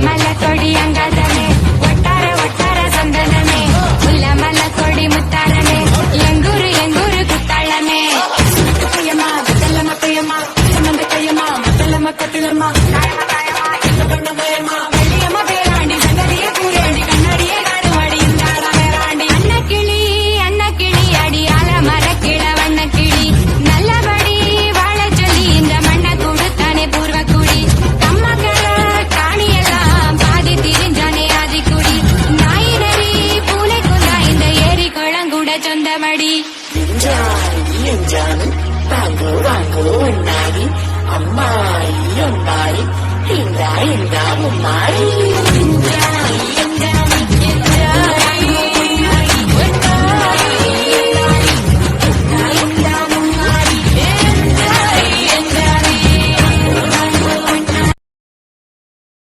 மலை கொடி அங்காதமே ஒட்டார ஒட்டார சந்தனமே முல்ல மலை கொடி முத்தாரமே எங்கூரு குத்தாளமே கையம்மா வெத்தலம்மா கையம்மா சம்பந்த கையம்மா மத்தலம்மா கட்டுலம்மா வெள்ளியம்மா பேராண்டி சங்கதிய கூறாண்டி கண்ணாடியே காடுவாடி இந்தாடாண்டி அன்ன கிளி அடியால மரக்கிழ வண்ண கிளி நல்லபடி வாழ சொல்லி இந்த மண்ணை கொடுத்தானே பூர்வ குடி கம்மக்கள காணியெல்லாம் பாதி திரிஞ்சானே ஆதிக்குடி நாயினரி பூனைக்குந்தா இந்த ஏரி குளங்கூட சொந்தமடி வாங்கோ வாங்கோ உன்னாடி அம்மாயி அம்மாயி இந்த மும்மாயி